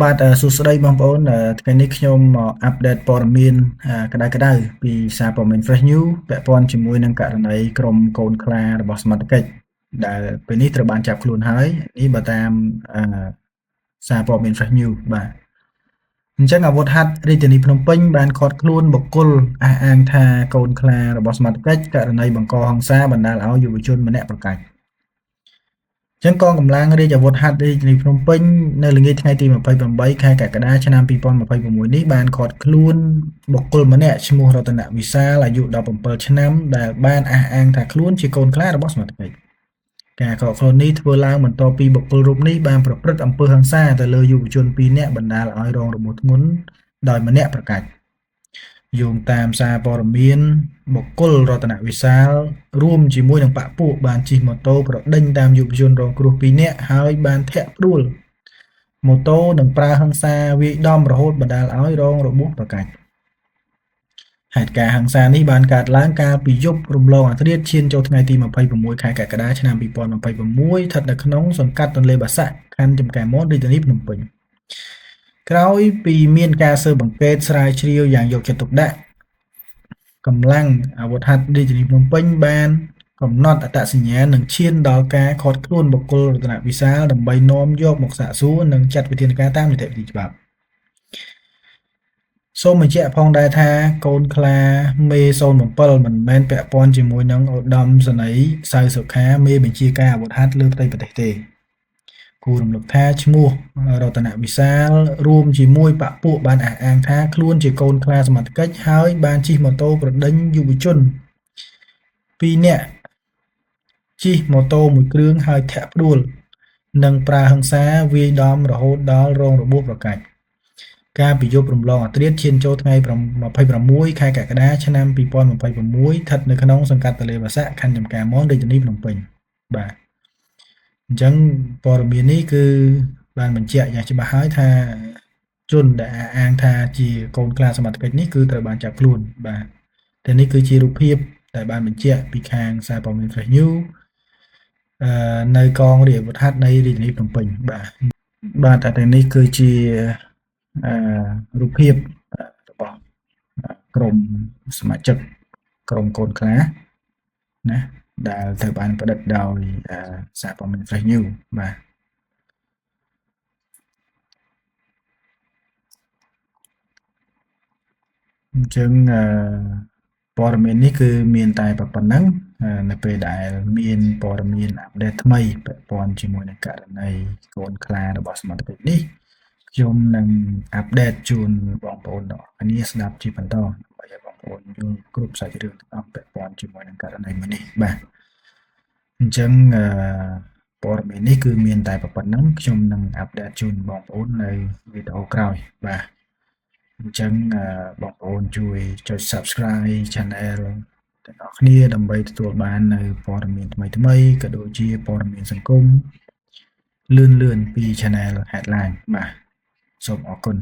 បាទសួស្តីបងប្អូនថ្ងៃនេះខ្ញុំមកអាប់ដេតព័ត៌មានក្តៅៗពីសារព័ត៌មាន Fresh News ពាក់ព័ន្ធជាមួយនឹងករណីក្រុមកូនខ្លារបស់សមត្ថកិច្ចដែលពេលនេះត្រូវបានចាប់ខ្លួនហើយនេះបើតាមសារព័ត៌មាន Fresh News បាទអញ្ចឹងអាវុធហត្ថរាជធានីភ្នំពេញបានឃាត់ខ្លួនបុគ្គលអះអាងថាកូនខ្លារបស់សមត្ថកិច្ចករណីបង្កហិង្សាបណ្ដាលឲ្យយុវជនម្នាក់ប្រកាច់ចឹងកងកម្លាំងរាជអាវុធហត្ថរាជធានីភ្នំពេញនៅល្ងាចថ្ងៃទី28ខែកក្កដាឆ្នាំ2026នេះបានឃាត់ខ្លួនបុគ្គលម្នាក់ឈ្មោះរតនវិសាលអាយុ17ឆ្នាំដែលបានអះអាងថាខ្លួនជាកូនខ្លារបស់សមត្ថកិច្ចការឃាត់ខ្លួននេះធ្វើឡើងបន្ទាប់ពីបុគ្គលរូបនេះបានប្រព្រឹត្តអំពើហិង្សាទៅលើយុវជន2នាក់បណ្ដាលឲ្យរងរបួសធ្ងន់ដោយម្នាក់ប្រកាច់យោងតាមសារព័ត៌មានបុគ្គលរតនវិសាលរួមជាមួយនឹងបកពួកបានជិះម៉ូតូប្រដេញតាមយុវជនរងគ្រោះ2នាក់ហើយបានធាក់ព្រួលម៉ូតូនិងប្រើហិង្សាវាយដំរហូតបណ្ដាលឲ្យរងរបួសប្រកាច់ហេតុការណ៍ហិង្សានេះបានកើតឡើងកាលពីយប់រំលងអាធ្រាត្រឈានចូលថ្ងៃទី26ខែកក្កដាឆ្នាំ2026ស្ថិតនៅក្នុងសង្កាត់ទន្លេបាសាក់ខណ្ឌចំការមនរាជធានីភ្នំពេញក្រោយពីមានការស៊ើបអង្កេតស្រាវជ្រាវយ៉ាងយកចិត្តទុកដាក់កម្លាំងអាវុធហត្ថរាជធានីភ្នំពេញបានកំណត់អត្តសញ្ញាណនិងឈានដល់ការឃាត់ខ្លួនបុគ្គលរតនវិសាលដើម្បីនាំយកមកសាកសួរនិងចាត់វិធានការតាមនីតិវិធីច្បាប់សូមបញ្ជាក់ផងដែរថាកូនខ្លាមេ07មិនមែនពាក់ព័ន្ធជាមួយនឹងឧត្តមសេនីយ៍សៅសុខាមេបញ្ជាការអាវុធហត្ថលើផ្ទៃប្រទេសទេគូរំលឹកថាឈ្មោះរតនវិសាលរួមជាមួយបកពួកបានអះអាងថាខ្លួនជាកូនខ្លាសមត្ថកិច្ចហើយបានជិះម៉ូតូប្រដេញយុវជន2នាក់ជិះម៉ូតូមួយគ្រឿងហើយធាក់ផ្ដួលនិងប្រើហិង្សាវាយដំរហូតដល់រងរបួសប្រកាច់កាលពីយប់រំលងអាធ្រាត្រឈានចូលថ្ងៃ26ខែកក្កដាឆ្នាំ2026ស្ថិតនៅក្នុងសង្កាត់ទន្លេបាសាក់ខណ្ឌចំការមនរាជធានីភ្នំពេញបាទអញ្ចឹងព័ត៌មាននេះគឺបានបញ្ជាក់យ៉ាងច្បាស់ហើយថាជនដែលអះអាងថាជាកូនខ្លាសមត្ថកិច្ចនេះគឺត្រូវបានចាប់ខ្លួនបាទតែនេះគឺជារូបភាពដែលបានបញ្ជាក់ពីខាងសារព័ត៌មាន Fresh News នៅកងរាជអាវុធហត្ថនៃរាជធានីភ្នំពេញបាទតែនេះគឺជារូបភាពរបស់ក្រុមសមាជិកក្រុមកូនខ្លាណាដែលត្រូវបានផ្តិតដោយសារព័ត៌មាន Fresh News បាទអញ្ចឹងព័ត៌មាននេះគឺមានតែប៉ុណ្ណឹងនៅពេលដែលមានព័ត៌មានអាប់ដេតថ្មីពាក់ព័ន្ធជាមួយនឹងករណីកូនខ្លារបស់សមត្ថកិច្ចនេះខ្ញុំនឹងអាប់ដេតជូនបងប្អូនទាំងអស់គ្នាស្ដាប់ជាបន្តដើម្បីឲ្យបងប្អូនយល់គ្រប់សាច់រឿងទាំងអស់ពាក់ព័ន្ធជាមួយនឹងករណីមួយនេះបាទអញ្ចឹងព័ត៌មាននេះគឺមានតែប៉ុណ្ណឹងខ្ញុំនឹងអាប់ដេតជូនបងប្អូននៅវីដេអូក្រោយបាទអញ្ចឹងបងប្អូនជួយចុច Subscribe Channel ទាំងអស់គ្នាដើម្បីទទួលបាននៅព័ត៌មានថ្មីៗក៏ដូចជាព័ត៌មានសង្គមលឿនពី Channel Headline បាទសូមអរគុណ